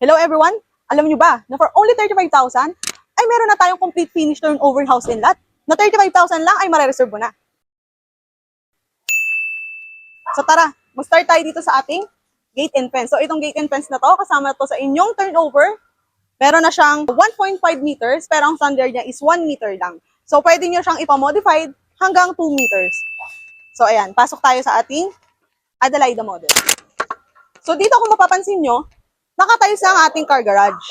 Hello everyone! Alam niyo ba na for only 35,000 ay meron na tayong complete finish turnover house and lot na 35,000 lang ay mare-reserve mo na. So tara, mag-start tayo dito sa ating gate and fence. So itong gate and fence na to, kasama to sa inyong turnover. Meron na siyang 1.5 meters pero ang standard niya is 1 meter lang. So pwede niyo siyang ipamodified hanggang 2 meters. So ayan, pasok tayo sa ating Adelaida model. So dito kung mapapansin nyo, nakatiles ang ating car garage.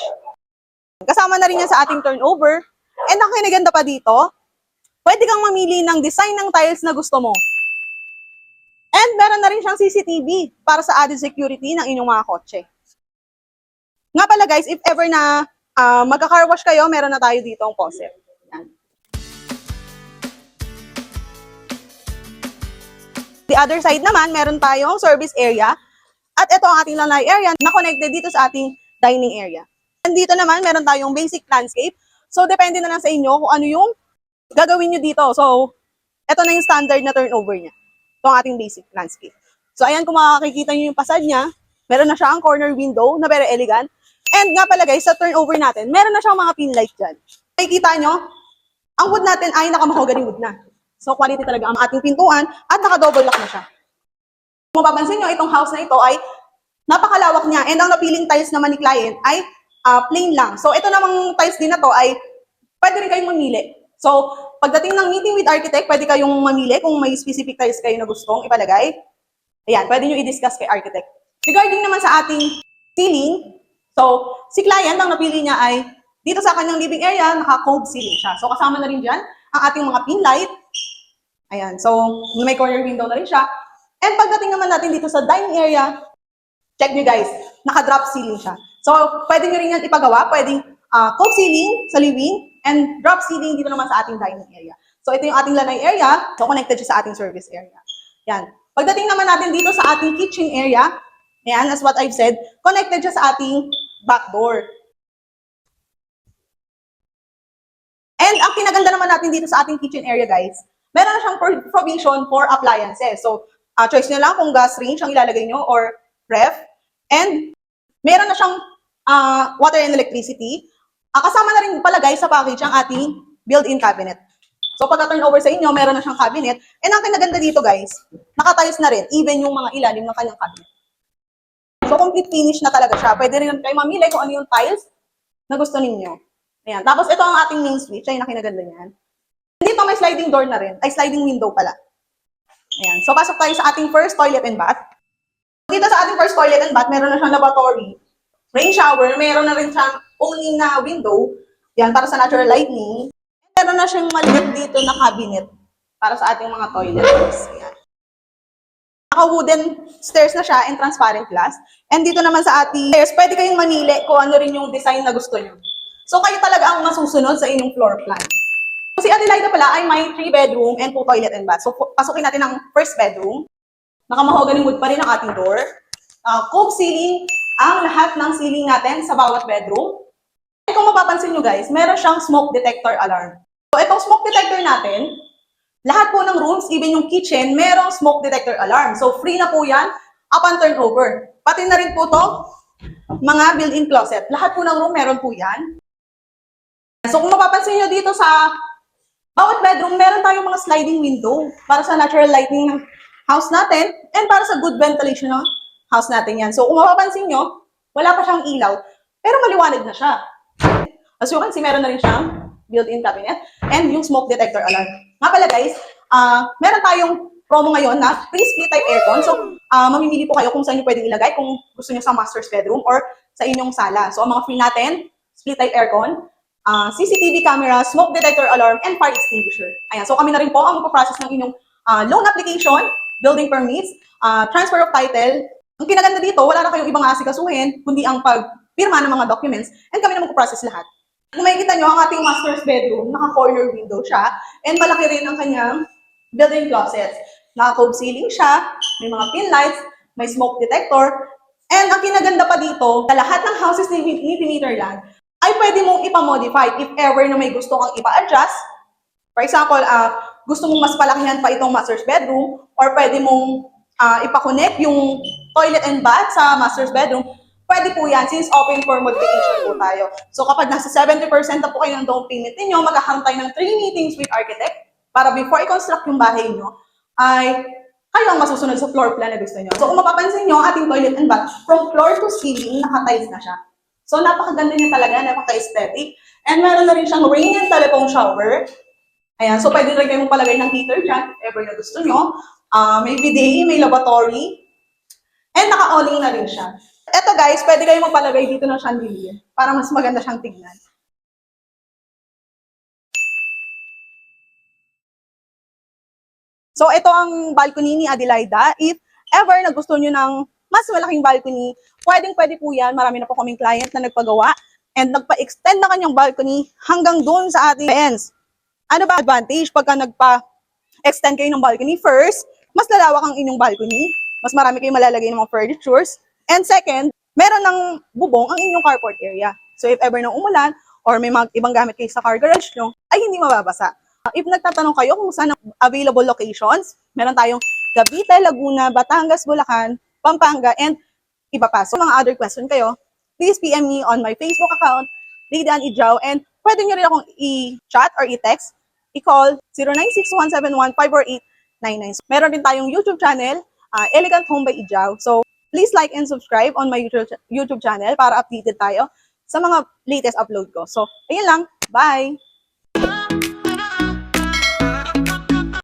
Kasama na rin yan sa ating turnover. And ang kinaganda pa dito, pwede kang mamili ng design ng tiles na gusto mo. And meron na rin siyang CCTV para sa added security ng inyong mga kotse. Nga pala guys, if ever na magka-car wash kayo, meron na tayo dito ang faucet. Yan. The other side naman, meron tayong service area. At ito ang ating lanai area na connected dito sa ating dining area. And dito naman, meron tayong basic landscape. So, depende na lang sa inyo kung ano yung gagawin nyo dito. So, ito na yung standard na turnover niya. Ito ang ating basic landscape. So, ayan, kung makakikita nyo yung facade niya, meron na siyang corner window na very elegant. And nga pala guys, sa turnover natin, meron na siyang mga pin light dyan. Makikita nyo, ang wood natin ay nakamahogany wood na. So, quality talaga ang ating pintuan at naka-double lock na siya. Kung mapapansin nyo, itong house na ito ay napakalawak niya. And ang napiling tiles naman ni client ay plain lang. So, ito namang tiles din na to ay pwede rin kayong mamili. So, pagdating ng meeting with architect, pwede kayong mamili kung may specific tiles kayo na gustong ipalagay. Ayan, pwede nyo i-discuss kay architect. Regarding naman sa ating ceiling, so, si client, ang napili niya ay dito sa kanyang living area, naka-cove ceiling siya. So, kasama na rin dyan ang ating mga pin light. Ayan, so, may corner window na rin siya. And pagdating naman natin dito sa dining area, check nyo guys, naka-drop ceiling siya. So, pwede nyo rin yan ipagawa. Pwedeng cove ceiling sa living and drop ceiling dito naman sa ating dining area. So, ito yung ating lanai area. So, connected siya sa ating service area. Yan. Pagdating naman natin dito sa ating kitchen area, yan, as what I've said, connected siya sa ating back door. And ang kinaganda naman natin dito sa ating kitchen area, guys, meron na siyang provision for appliances. So, choice nyo lang kung gas range ang ilalagay nyo or ref. And meron na siyang water and electricity. Kasama na rin pala guys sa package ang ating built-in cabinet. So pagka-turn over sa inyo, meron na siyang cabinet. And ang kinaganda dito guys, nakatiles na rin, even yung mga ilalim ng kanyang cabinet. So complete finish na talaga siya. Pwede rin kayo mamili kung ano yung tiles na gusto ninyo. Ayan. Tapos ito ang ating main switch, ay nakinaganda niyan. Dito may sliding door na rin, ay sliding window pala. Ayan. So, pasok tayo sa ating first toilet and bath. Dito sa ating first toilet and bath, meron na siyang lavatory, rain shower, meron na rin siyang only na window, yan, para sa natural lighting. Meron na siyang maliit dito na cabinet para sa ating mga toilets. Ayan. Naka-wooden stairs na siya and transparent glass. And dito naman sa ating stairs, pwede kayong mamili kung ano rin yung design na gusto nyo. So, kayo talaga ang masusunod sa inyong floor plan. Si Adelaida pala ay may 3 bedroom and 2 toilet and bath. So, pasukin natin ang first bedroom. Nakamahogany wood pa rin ang ating door. Cove ceiling, ang lahat ng ceiling natin sa bawat bedroom. And kung mapapansin nyo guys, meron siyang smoke detector alarm. So, itong smoke detector natin, lahat po ng rooms, even yung kitchen, merong smoke detector alarm. So, free na po yan upon turnover. Pati na rin po to mga built-in closet. Lahat po ng room, meron po yan. So, kung mapapansin nyo dito sa bawat bedroom, meron tayong mga sliding window para sa natural lighting ng house natin and para sa good ventilation ng house natin yan. So, kung mapapansin nyo, wala pa siyang ilaw, pero maliwanag na siya. As you can see, meron na rin siyang built-in cabinet and yung smoke detector alarm. Nga pala guys, meron tayong promo ngayon na free split type aircon. So, mamimili po kayo kung saan nyo pwedeng ilagay, kung gusto nyo sa master's bedroom or sa inyong sala. So, ang mga free natin, split type aircon, CCTV camera, smoke detector alarm, and fire extinguisher. Ayan, so kami na rin po ang magpaprocess ng inyong loan application, building permits, transfer of title. Ang kinaganda dito, wala na kayong ibang asikasuhin, kundi ang pagpirma ng mga documents, and kami na magpaprocess lahat. Kung makikita nyo, ang ating master's bedroom, naka-corner window siya, and malaki rin ang kanyang built-in closets. Naka-cove ceiling siya, may mga pin lights, may smoke detector, and ang kinaganda pa dito, sa lahat ng houses ni Peterland, ay pwede mong ipamodify if ever na may gusto kang ipa-adjust. For example, gusto mong mas palakihan pa itong master's bedroom or pwede mong ipa-connect yung toilet and bath sa master's bedroom. Pwede po yan since open for modification po tayo. So kapag nasa 70% na po kayo ng down payment ninyo, magkakaroon tayo ng 3 meetings with architect para before i-construct yung bahay nyo, ay kayo ang masusunod sa floor plan na gusto nyo. So kung mapapansin nyo, ating toilet and bath, from floor to ceiling, naka-tiles na siya. So napakaganda niya talaga, napaka-aesthetic. And meron na rin siyang rain and telephone shower. Ayan, so pwede rin kayong palagay ng heater dyan, if ever na gusto nyo. May bidet, may lavatory, and naka-awning na rin siya. Eto guys, pwede kayong magpalagay dito ng chandelier para mas maganda siyang tignan. So ito ang balcony ni Adelaida. If ever na gusto nyo ng mas malaking balcony, pwedeng-pwede po yan. Marami na po kaming client na nagpagawa and nagpa-extend na kanyang balcony hanggang doon sa ating ends. Ano ba advantage pagka nagpa-extend kayo ng balcony? First, mas lalawak ang inyong balcony. Mas marami kayong malalagay ng mga furnitures. And second, meron ng bubong ang inyong carport area. So if ever na umulan or may mga ibang gamit kayo sa car garage nyo, ay hindi mababasa. If nagtatanong kayo kung saan ang available locations, meron tayong Cavite, Laguna, Batangas, Bulacan, Pampanga, and iba pa. So mga other question kayo, please PM me on my Facebook account, Lady Ann Ijao, and pwede nyo rin akong i-chat or i-text, i-call 096171-54899. Meron din tayong YouTube channel, Elegant Home by Ijao. So please like and subscribe on my YouTube channel para updated tayo sa mga latest upload ko. So, ayun lang. Bye!